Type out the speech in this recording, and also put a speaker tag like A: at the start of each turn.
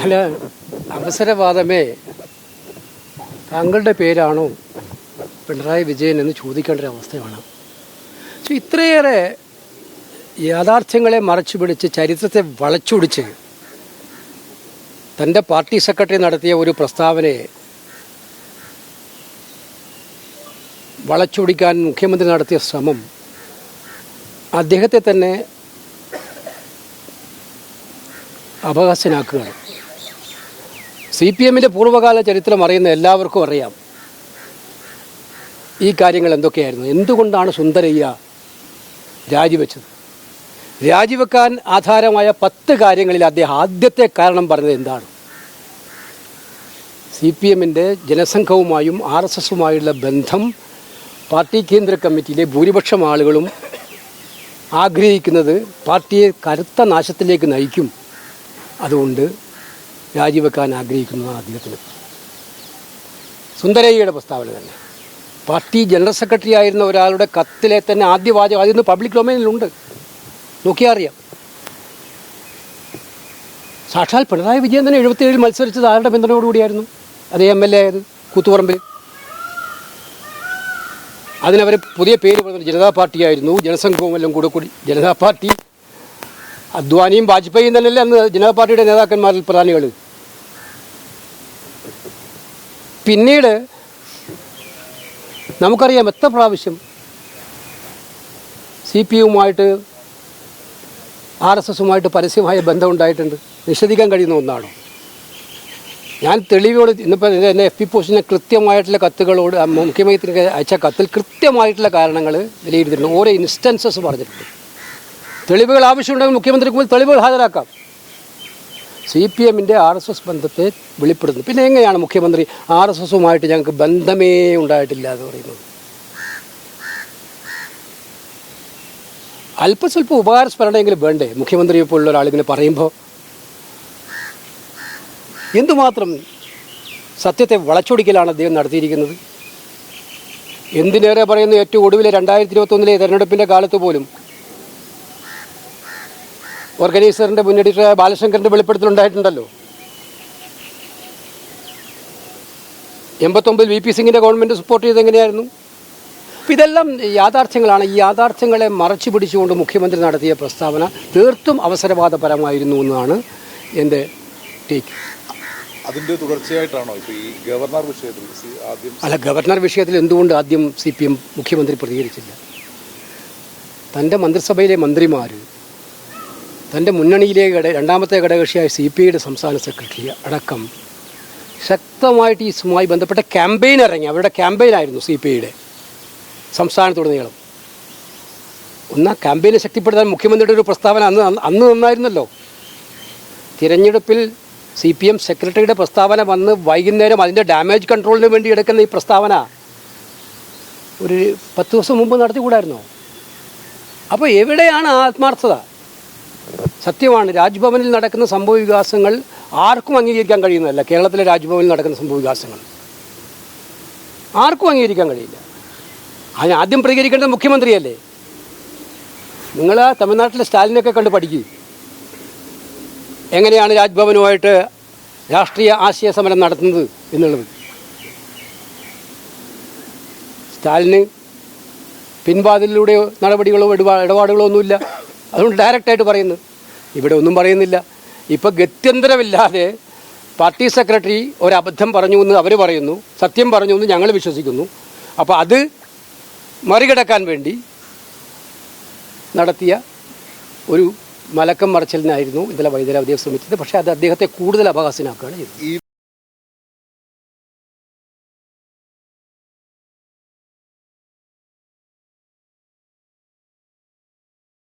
A: അല്ല, അവസരവാദമേ താങ്കളുടെ പേരാണോ പിണറായി വിജയൻ എന്ന് ചോദിക്കേണ്ട ഒരു അവസ്ഥയാണ്. പക്ഷെ ഇത്രയേറെ യാഥാർത്ഥ്യങ്ങളെ മറച്ചു പിടിച്ച് ചരിത്രത്തെ വളച്ചൊടിച്ച് തൻ്റെ പാർട്ടി സെക്രട്ടറി നടത്തിയ ഒരു പ്രസ്താവനയെ വളച്ചൊടിക്കാൻ മുഖ്യമന്ത്രി നടത്തിയ ശ്രമം അദ്ദേഹത്തെ തന്നെ അപഹാസ്യനാക്കുകയാണ്. CPM-ൻ്റെ പൂർവ്വകാല ചരിത്രം അറിയുന്ന എല്ലാവർക്കും അറിയാം ഈ കാര്യങ്ങൾ എന്തൊക്കെയായിരുന്നു. എന്തുകൊണ്ടാണ് സുന്ദരയ്യ രാജിവെച്ചത്? രാജിവെക്കാൻ ആധാരമായ 10 കാര്യങ്ങളിൽ അദ്ദേഹം ആദ്യത്തെ കാരണം പറഞ്ഞത് എന്താണ്? CPM-ൻ്റെ ജനസംഘവുമായും RSS-ഉമായുള്ള ബന്ധം പാർട്ടി കേന്ദ്ര കമ്മിറ്റിയിലെ ഭൂരിപക്ഷം ആളുകളും ആഗ്രഹിക്കുന്നത് പാർട്ടിയെ കരുത്ത നാശത്തിലേക്ക് നയിക്കും, അതുകൊണ്ട് രാജിവെക്കാൻ ആഗ്രഹിക്കുന്നതാണ് അദ്ദേഹത്തിന്. സുന്ദരയ്യയുടെ പ്രസ്താവന തന്നെ പാർട്ടി ജനറൽ സെക്രട്ടറി ആയിരുന്ന ഒരാളുടെ കത്തിലെ തന്നെ ആദ്യ വാചകം അതിന്ന് പബ്ലിക് ഡൊമൈനിലുണ്ട്, നോക്കിയാൽ അറിയാം. സാക്ഷാൽ പിണറായി വിജയൻ തന്നെ 77 മത്സരിച്ചത് ആരുടെ പിന്തുണയോടുകൂടിയായിരുന്നു? അതേ MLA ആയത് കൂത്തുപറമ്പിൽ. അതിനവർ പുതിയ പേര് പറഞ്ഞത് ജനതാ പാർട്ടിയായിരുന്നു. ജനസംഘവും എല്ലാം കൂടി ജനതാ പാർട്ടി. അദ്വാനിയും വാജ്പേയിയും തന്നെയല്ലേ അന്ന് ജനതാ പാർട്ടിയുടെ നേതാക്കന്മാരിൽ പ്രധാനികൾ. പിന്നീട് നമുക്കറിയാം എത്ര പ്രാവശ്യം CPM-ഉമായിട്ട് RSS-ഉമായിട്ട് പരസ്യമായ ബന്ധമുണ്ടായിട്ടുണ്ട്. നിഷേധിക്കാൻ കഴിയുന്ന ഒന്നാണോ? ഞാൻ തെളിവോട് ഇന്നിപ്പോൾ എൻ്റെ FB പോസ്റ്റിന് കൃത്യമായിട്ടുള്ള കത്തുകളോട് മുഖ്യമന്ത്രിക്ക് അയച്ച കത്തിൽ കൃത്യമായിട്ടുള്ള കാരണങ്ങൾ വിലയിരുത്തിയിട്ടുണ്ട്. ഓരോ ഇൻസ്റ്റൻസസ് പറഞ്ഞിട്ടുണ്ട്. തെളിവുകൾ ആവശ്യമുണ്ടെങ്കിൽ മുഖ്യമന്ത്രിക്ക് മുന്നിൽ തെളിവുകൾ ഹാജരാക്കാം. CPM-ൻ്റെ RSS ബന്ധത്തെ വെളിപ്പെടുത്തുന്നു. പിന്നെ എങ്ങനെയാണ് മുഖ്യമന്ത്രി RSS-ഉമായിട്ട് ഞങ്ങൾക്ക് ബന്ധമേ ഉണ്ടായിട്ടില്ല എന്ന് പറയുന്നത്? അല്പസ്വല്പം ഉപകാരസ്മരണയെങ്കിലും വേണ്ടേ മുഖ്യമന്ത്രിയെ പോലുള്ള ഒരാളിങ്ങനെ പറയുമ്പോൾ? എന്തുമാത്രം സത്യത്തെ വളച്ചൊടിക്കലാണ് അദ്ദേഹം നടത്തിയിരിക്കുന്നത്. എന്തിനേറെ പറയുന്നു, ഏറ്റവും ഒടുവിലെ 2021 തെരഞ്ഞെടുപ്പിൻ്റെ കാലത്ത് പോലും ഓർഗനൈസറിൻ്റെ മുൻ എഡിറ്ററായ ബാലശങ്കറിൻ്റെ വെളിപ്പെടുത്തലുണ്ടായിട്ടുണ്ടല്ലോ. 89 VP സിംഗിൻ്റെ ഗവൺമെൻറ് സപ്പോർട്ട് ചെയ്ത് എങ്ങനെയായിരുന്നു? അപ്പോൾ ഇതെല്ലാം യാഥാർത്ഥ്യങ്ങളാണ്. ഈ യാഥാർത്ഥ്യങ്ങളെ മറച്ചു പിടിച്ചുകൊണ്ട് മുഖ്യമന്ത്രി നടത്തിയ പ്രസ്താവന തീർത്തും അവസരവാദപരമായിരുന്നു എന്നാണ് എൻ്റെ ടേക്ക്.
B: അതിൻ്റെ തുടർച്ചയായിട്ടാണോ ഇപ്പോൾ ഈ ഗവർണർ വിഷയത്തിൽ
A: അല്ല, ഗവർണർ വിഷയത്തിൽ എന്തുകൊണ്ട് ആദ്യം CPM മുഖ്യമന്ത്രി പ്രതികരിച്ചില്ല? തൻ്റെ മന്ത്രിസഭയിലെ മന്ത്രിമാർ, തൻ്റെ മുന്നണിയിലെ രണ്ടാമത്തെ ഘടകകക്ഷിയായ CPI-യുടെ സംസ്ഥാന സെക്രട്ടറി അടക്കം ശക്തമായിട്ട് ഇതുമായി ബന്ധപ്പെട്ട ക്യാമ്പയിൻ ഇറങ്ങി. അവരുടെ ക്യാമ്പയിനായിരുന്നു CPI-യുടെ സംസ്ഥാനത്തുടനീളം. ഒന്ന് ക്യാമ്പയിനെ ശക്തിപ്പെടുത്താൻ മുഖ്യമന്ത്രിയുടെ ഒരു പ്രസ്താവന അന്ന് നന്നായിരുന്നല്ലോ. തിരഞ്ഞെടുപ്പിൽ CPM സെക്രട്ടറിയുടെ പ്രസ്താവന വന്ന് വൈകുന്നേരം അതിൻ്റെ ഡാമേജ് കൺട്രോളിന് വേണ്ടി എടുക്കുന്ന ഈ പ്രസ്താവന ഒരു 10 ദിവസം മുമ്പ് നടത്തിക്കൂടായിരുന്നോ? അപ്പോൾ എവിടെയാണ് ആത്മാർത്ഥത? സത്യമാണ്, രാജ്ഭവനിൽ നടക്കുന്ന സംഭവ വികാസങ്ങൾ ആർക്കും അംഗീകരിക്കാൻ കഴിയുന്നതല്ല. കേരളത്തിലെ രാജ്ഭവനിൽ നടക്കുന്ന സംഭവ വികാസങ്ങൾ ആർക്കും അംഗീകരിക്കാൻ കഴിയില്ല. അതിന് ആദ്യം പ്രതികരിക്കേണ്ടത് മുഖ്യമന്ത്രിയല്ലേ. നിങ്ങൾ തമിഴ്നാട്ടിലെ സ്റ്റാലിനൊക്കെ കണ്ട് പഠിക്കുക, എങ്ങനെയാണ് രാജ്ഭവനുമായിട്ട് രാഷ്ട്രീയ ആശയ സമരം നടത്തുന്നത് എന്നുള്ളത്. സ്റ്റാലിന് പിൻവാതിലൂടെ നടപടികളോ ഇടപാടുകളോ ഒന്നുമില്ല. അതുകൊണ്ട് ഡയറക്റ്റായിട്ട് പറയുന്നു. ഇവിടെ ഒന്നും പറയുന്നില്ല. ഇപ്പോൾ ഗത്യന്തരമില്ലാതെ പാർട്ടി സെക്രട്ടറി ഒരബദ്ധം പറഞ്ഞു എന്ന് അവർ പറയുന്നു, സത്യം പറഞ്ഞു എന്ന് ഞങ്ങൾ വിശ്വസിക്കുന്നു. അപ്പോൾ അത് മറികടക്കാൻ വേണ്ടി നടത്തിയ ഒരു മലക്കം മറച്ചിലിനായിരുന്നു ഇന്നലെ വൈദ്യുതി ശ്രമിച്ചത്. പക്ഷേ അത് അദ്ദേഹത്തെ കൂടുതൽ അപഹാസ്യനാക്കുകയാണ് ചെയ്തത്.